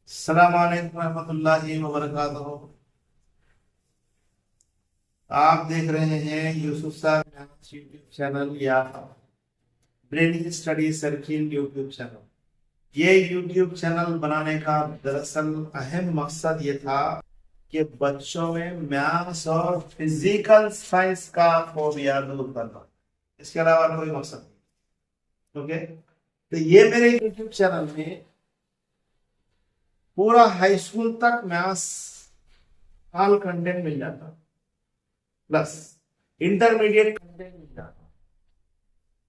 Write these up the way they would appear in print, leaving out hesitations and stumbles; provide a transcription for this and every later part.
अस्सलाम वालेकुम रहमतुल्लाहि व बरकातहू। आप देख रहे हैं यूसुफ साहब यूट्यूब चैनल या ब्रेनिंग स्टडी सर्किल यूट्यूब चैनल। ये यूट्यूब चैनल बनाने का दरअसल अहम मकसद ये था कि बच्चों में मैथ्स और फिजिकल साइंस का फोबिया दूर करना। इसके अलावा कोई मकसद नहीं। ओके, तो ये मेरे यूट्यूब चैनल में पूरा हाई स्कूल तक मैथ्स ऑल कंटेंट मिल जाता, प्लस इंटरमीडिएट कंटेंट मिल जाता,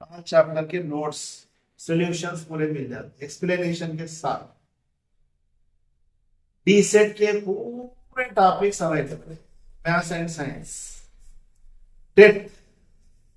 5 चैप्टर के नोट्स सॉल्यूशंस पूरे मिल जाते एक्सप्लेनेशन के साथ। डी सेट के पूरे टॉपिक्स अवेलेबल है, maths and science, TET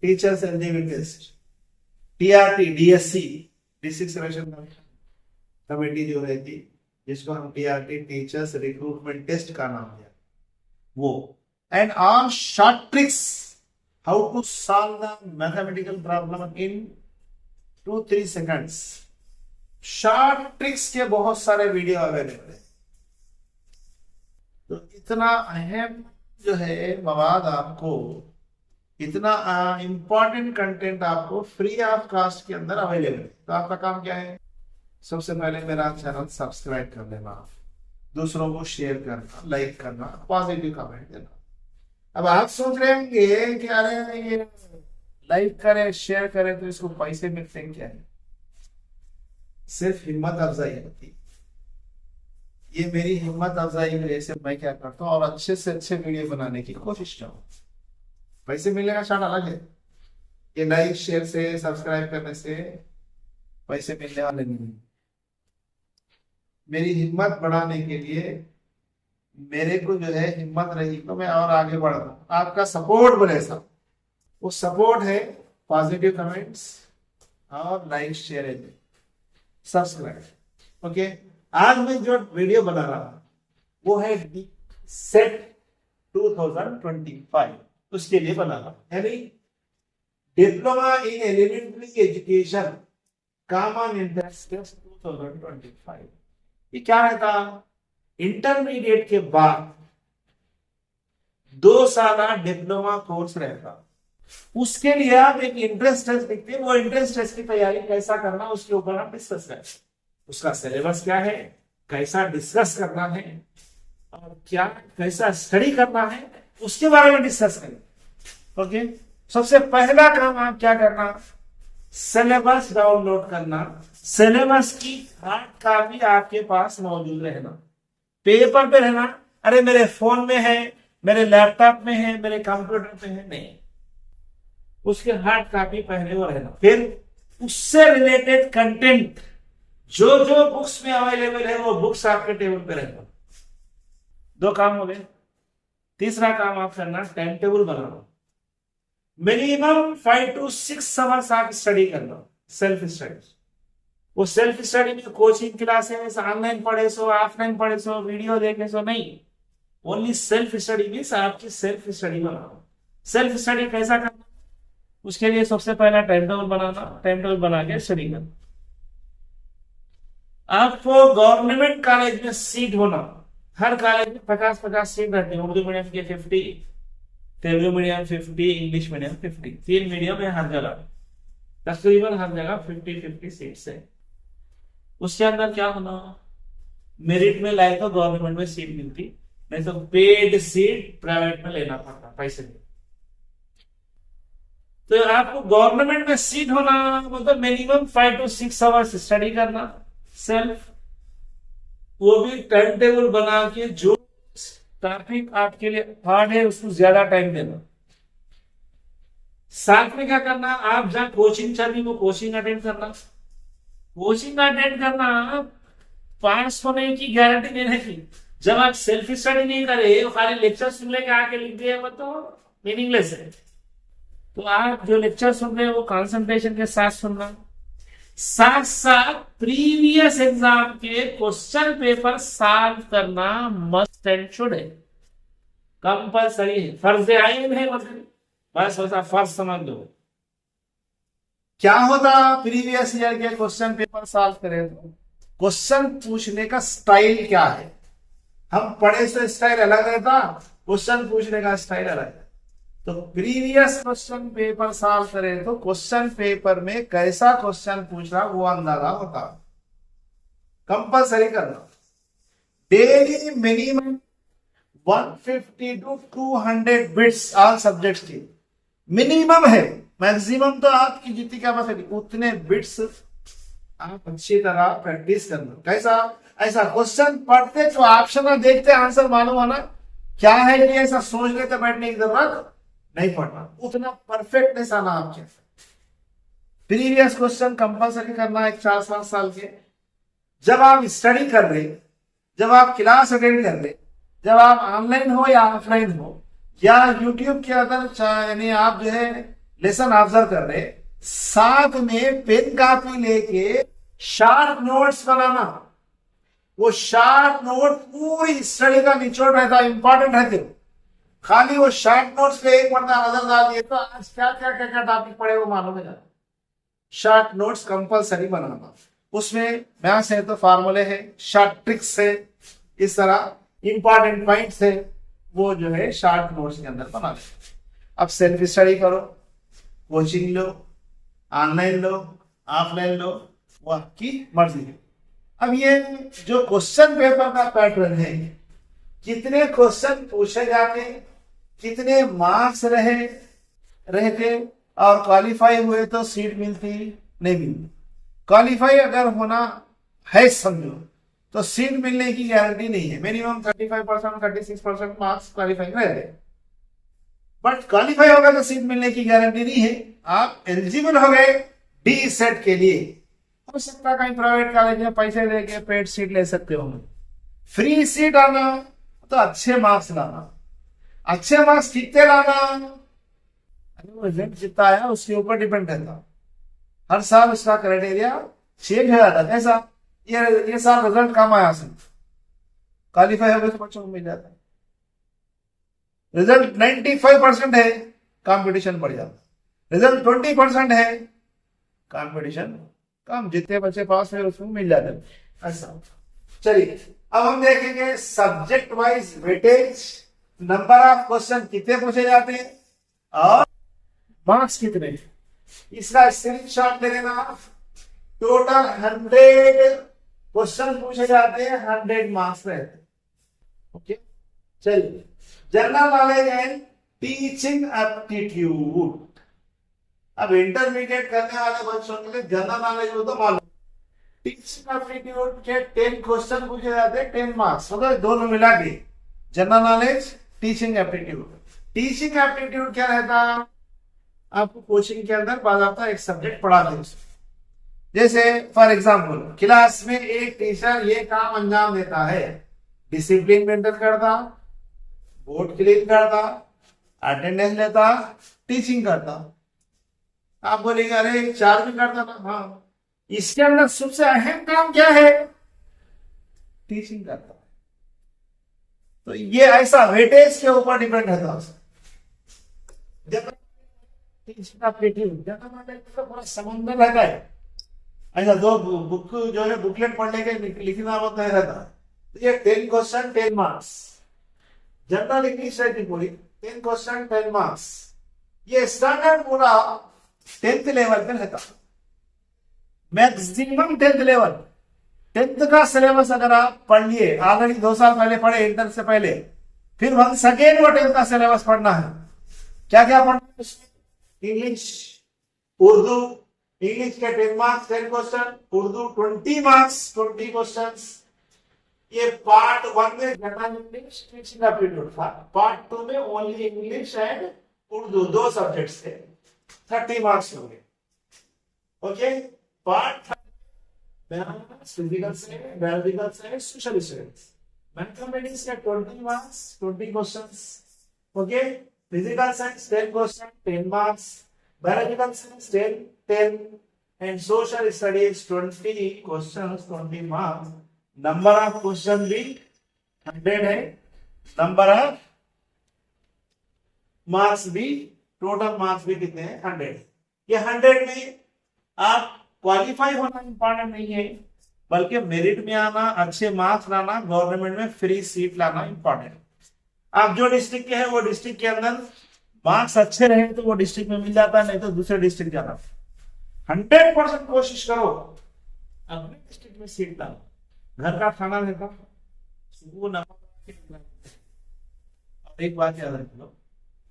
teachers eligibility test, TRT, DSC district selection committee जो रहती, जिसको हम टीआरटी टीचर्स रिक्रूटमेंट टेस्ट का नाम दिया, वो and all short tricks how to solve the mathematical problem in 2-3 seconds. Short tricks के बहुत सारे वीडियो अवेलेबल है। तो इतना अहम जो है मवाद आपको, इतना इंपॉर्टेंट कंटेंट आपको फ्री ऑफ कॉस्ट के अंदर अवेलेबल है। तो आपका काम क्या है? सबसे पहले मेरा चैनल सब्सक्राइब कर लेना, दूसरों को शेयर करना, लाइक करना, पॉजिटिव कमेंट देना। अब आप सोच रहे होंगे कि अरे ये लाइक करे शेयर करे तो इसको पैसे मिलते हैं, क्या है? सिर्फ हिम्मत अफजाई होती। ये मेरी हिम्मत अफजाई की वजह से मैं क्या करता हूँ और अच्छे से अच्छे वीडियो बनाने की कोशिश करूँ। पैसे मिलने का शायद अलग है, ये लाइक शेयर से सब्सक्राइब करने से पैसे मिलने वाले नहीं। मेरी हिम्मत बढ़ाने के लिए मेरे को जो है हिम्मत रही तो मैं और आगे बढ़ रहा हूँ। आपका सपोर्ट बने सब, वो सपोर्ट है पॉजिटिव कमेंट्स और लाइक शेयर सब्सक्राइब। ओके, आज मैं जो वीडियो बना रहा हूँ वो है सेट 2025, उसके लिए बना रहा हूँ, यानी diploma in elementary education common entrance test 2025। ये क्या रहता? इंटरमीडिएट के बाद 2 साल डिप्लोमा कोर्स रहता। उसके लिए आप एक इंट्रेंस टेस्ट लिखते हैं, वो इंट्रेंस टेस्ट की तैयारी कैसा करना उसके ऊपर हम डिस्कस करें। उसका सिलेबस क्या है, कैसा डिस्कस करना है और क्या कैसा स्टडी करना है, उसके बारे में डिस्कस करें। ओके, सबसे पहला काम आप क्या करना? सिलेबस डाउनलोड करना। सिलेबस की हार्ड कॉपी आपके पास मौजूद रहना, पेपर पे रहना। अरे मेरे फोन में है, मेरे लैपटॉप में है, मेरे कंप्यूटर पे है, नहीं, उसके हार्ड कॉपी पहले वो रहना। फिर उससे रिलेटेड कंटेंट जो जो बुक्स में अवेलेबल है वो बुक्स आपके टेबल पे रहना। 2 काम हो गए। तीसरा काम आप करना, time table banana. Minimum 5 to 6 hours आप स्टडी करना, सेल्फ स्टडी। वो सेल्फ स्टडी में कोचिंग क्लासेस ऑनलाइन पढ़े सो, ऑफलाइन पढ़े सो, वीडियो देखे सो नहीं, ओनली सेल्फ स्टडी मीन्स आपकी सेल्फ स्टडी बनाना। सेल्फ स्टडी कैसा करना? उसके लिए सबसे पहला टाइम टेबल बनाना, टाइम टेबल बना के स्टडी करना। आपको गवर्नमेंट कॉलेज में सीट होना, हर कॉलेज में 50-50 सीट रहते हैं। उर्दू मीडियम के 50, Telugu medium 50, English medium 50, 3 medium है हर जगह, तकरीबन हर जगह 50-50 सीट्स है। उसके अंदर क्या होना? मेरिट में लाए तो गवर्नमेंट में सीट मिलती, नहीं तो पेड सीट प्राइवेट में लेना पड़ता पैसे में। तो आपको गवर्नमेंट में सीट होना मतलब मिनिमम 5 to 6 आवर्स स्टडी करना सेल्फ, वो भी टाइम टेबल बना के। जो टॉपिक आपके लिए हार्ड है उसको ज्यादा टाइम देना। साथ में क्या करना? आप जहां कोचिंग चल रही वो कोचिंग अटेंड करना। कोचिंग अटेंड करना पास होने की गारंटी नहीं रहती। जब आप सेल्फ स्टडी नहीं करे, खाली लेक्चर सुन लेके आके लिख दिया मत, तो मीनिंगलेस है। तो आप जो लेक्चर सुन रहे हैं वो कंसंट्रेशन के साथ सुनना, साथ साथ प्रीवियस एग्जाम के क्वेश्चन पेपर सॉल्व करना मस्ट एंड शुड है, कंपल्सरी है, फर्ज आइन है। मतलब बस वैसा फर्ज समझ लो। क्या होता? प्रीवियस ईयर के क्वेश्चन पेपर सॉल्व करें तो क्वेश्चन पूछने का स्टाइल क्या है। हम पढ़े तो स्टाइल अलग रहता, क्वेश्चन पूछने का स्टाइल अलग है। तो प्रीवियस क्वेश्चन पेपर सॉल्व करें तो क्वेश्चन पेपर में कैसा क्वेश्चन पूछ रहा वो अंदाजा होता, कंपल्सरी करना। Daily minimum 150 to 200 bits all subjects की मिनिमम है, मैक्सिमम तो आपकी जितनी कैपेसिटी उतने बिट्स आप अच्छी तरह प्रैक्टिस करना। कैसा, ऐसा क्वेश्चन पढ़ते तो ऑप्शन देखते आंसर मालूम आना क्या है, कि ऐसा सोच लेते बैठने की जरूरत नहीं पड़ना, उतना परफेक्टनेस आना आपके। प्रीवियस क्वेश्चन कंपल्सरी करना है 4-5 साल के। जब आप स्टडी कर रहे, जब आप क्लास अटेंड कर रहे, जब आप ऑनलाइन हो या ऑफलाइन हो या यूट्यूब के अंदर यानी आप जो है लेसन ऑब्जर्व कर रहे, साथ में पेन कॉपी लेके शार्ट नोट्स बनाना। वो शार्ट नोट पूरी स्टडी का निचोड़ रहता, इंपॉर्टेंट रहते। खाली वो शार्ट नोट्स पे एक मरना नजर डाल दिए तो आज क्या क्या क्या क्या टॉपिक पढ़े वो मालूम है। शार्ट नोट्स कंपल्सरी बनाना, उसमें मैथ्स है तो फार्मूले है, शार्ट ट्रिक्स है, इस तरह इंपॉर्टेंट पॉइंट्स है, वो जो है शार्ट नोट्स के अंदर बना ले। अब सेल्फ स्टडी करो, कोचिंग लो, ऑनलाइन लो, ऑफलाइन लो, वो आपकी मर्जी है। अब ये जो क्वेश्चन पेपर का पैटर्न है, कितने क्वेश्चन पूछे जाते, कितने मार्क्स रहते और क्वालिफाई हुए तो सीट मिलती नहीं मिलती। क्वालिफाई अगर होना है समझो तो सीट मिलने की गारंटी नहीं है, मिनिमम 35% 36% मार्क्स क्वालिफाई रहते, बट क्वालिफाई होगा तो सीट मिलने की गारंटी नहीं है। आप एलिजिबल हो गए डी सेट के लिए, हो सकता है कहीं प्राइवेट कॉलेज में पैसे देके पेड सीट ले सकते हो। फ्री सीट आना तो अच्छे मार्क्स लाना, अच्छे मार्क्स कितने लाना, रिजल्ट जितना आया उसके ऊपर डिपेंड रहता। हर साल उसका क्राइटेरिया चेंज हो जाता है। ऐसा ये साल रिजल्ट कम आया, क्वालिफाई हो गए तो बच्चों को मिल जाता है। रिजल्ट 95% है, कंपटीशन बढ़ जाता। रिजल्ट 20% है, कंपटीशन कम, जितने बच्चे पास है उसको मिल जाते हैं। ऐसा चलिए अब हम देखेंगे subject wise weightage, number of question कितने पूछे जाते हैं और मार्क्स कितने। इसका स्क्रीनशॉट ले लेना। टोटल 100 क्वेश्चन पूछे जाते हैं, 100 मार्क्स रहते। ओके चलिए, general knowledge and teaching aptitude. अब इंटरमीडिएट करने वाले बच्चों के लिए जनरल नॉलेज हो तो मालूम, टीचिंग एप्टीट्यूड के 10 क्वेश्चन पूछे जाते हैं, 10 मार्क्स। मतलब दोनों मिला के general knowledge, teaching aptitude. Teaching aptitude क्या रहता, आपको कोचिंग के अंदर बाकायदा एक सब्जेक्ट पढ़ाते हैं। जैसे फॉर एग्जांपल क्लास में एक टीचर ये काम अंजाम देता है, डिसिप्लिन मेंटेन करता, बोर्ड क्लीन करता, अटेंडेंस लेता, टीचिंग करता। आप बोलेंगे अरे 4 भी करता था, हाँ। इसके अंदर सबसे अहम काम क्या है, टीचिंग करता। तो ये ऐसा वेटेज के ऊपर डिपेंड रहता है। जब टीचिंग एप्टीट्यूड पूरा समंदर रहता है, ऐसा दो बुक जो है बुकलेट पढ़ने के लिखना होता है रहता। तो ये 10 क्वेश्चन 10 मार्क्स, जनरल इंग्लिश रहती पूरी, 10 क्वेश्चन 10 मार्क्स। ये स्टैंडर्ड पूरा 10th लेवल पे रहता, मैक्सिमम 10th लेवल। 10th का सिलेबस अगर आप पढ़ लिए, ऑलरेडी 2 साल पहले पढ़े इंटर से पहले, फिर वंस अगेन वो 10th का सिलेबस पढ़ना है। क्या क्या पढ़ना है उसमें, इंग्लिश, उर्दू, इंग्लिश के 10 marks 10 question, Urdu 20 marks 20 questions. ये पार्ट 1 में जनरल इंग्लिश टीचिंग एप्टीट्यूड था, पार्ट 2 में only English and Urdu 2 subjects थे, 30 मार्क्स होंगे। Okay, part physical science, biological science, social studies, mathematics के 20 marks 20 questions. Okay, physical science 10 question 10 marks, biological science 10 and social studies 20 questions 20 marks। number of question भी 100 है, number of marks भी, total marks भी कितने हैं 100। ये 100 में आप क्वालिफाई होना इंपॉर्टेंट नहीं है, बल्कि मेरिट में आना, अच्छे मार्क्स लाना, गवर्नमेंट में फ्री सीट लाना इंपॉर्टेंट। आप जो डिस्ट्रिक्ट के हैं वो डिस्ट्रिक्ट के अंदर मार्क्स अच्छे रहे तो वो डिस्ट्रिक्ट में मिल जाता, नहीं तो दूसरे डिस्ट्रिक्ट जाना। 100% कोशिश करो अपने डिस्ट्रिक्ट में सीट लाओ। घर का खाना रहता, सुकून। और एक बात याद रख लो,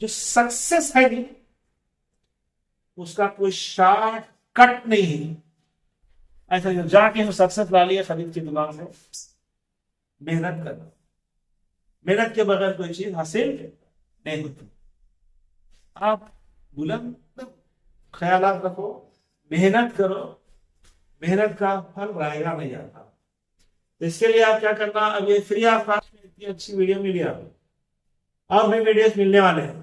जो सक्सेस है नहीं उसका कोई शॉर्ट कट नहीं है। ऐसा जो जाके सक्सेस ला लिया खरीद की दुकान से, मेहनत करना, मेहनत के बगैर कोई चीज हासिल नहीं होती। आप बुलंद ख्यालात रखो, मेहनत करो, मेहनत का फल आएगा नहीं आता। तो इसके लिए आप क्या करना, अब ये फ्री ऑफ कॉस्ट में इतनी अच्छी वीडियो मिली आपको, और भी वीडियोस मिलने वाले हैं,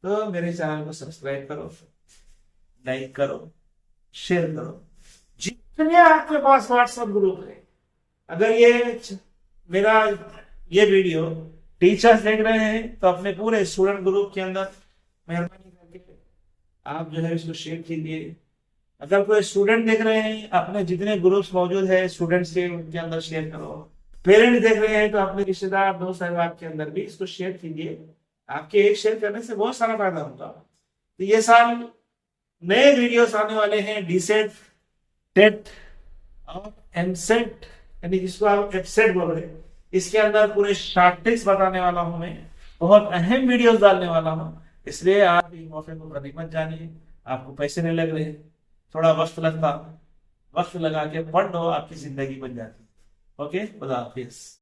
तो मेरे चैनल को सब्सक्राइब करो, लाइक करो, शेयर करो। जितने आपके पास व्हाट्सएप ग्रुप है, अगर ये मेरा ये वीडियो टीचर्स देख रहे हैं तो अपने पूरे स्टूडेंट ग्रुप के अंदर मेहरबानी करके आप जो है इसको शेयर कीजिए। अगर कोई स्टूडेंट देख रहे हैं, अपने जितने ग्रुप्स मौजूद है स्टूडेंट्स के, उनके अंदर शेयर करो। पेरेंट्स देख रहे हैं तो अपने रिश्तेदार, दोस्त अहबाब के अंदर भी इसको शेयर कीजिए। आपके एक शेयर करने से बहुत सारा फायदा होगा। तो ये साल नए वीडियोस आने वाले हैं, डीसेट, टेट और एमसेट, यानी जिसको आप एफसेट बोल रहे हैं, इसके अंदर पूरे शॉर्ट ट्रिक्स बताने वाला हूं मैं, बहुत अहम वीडियोस डालने वाला हूं। इसलिए आप इस मौके को कभी मत जानिए। आपको पैसे नहीं लग रहे, थोड़ा वक्त लगता, वक्त लगा के पढ़ लो, आपकी जिंदगी बन जाती। ओके, खुदा हाफिज।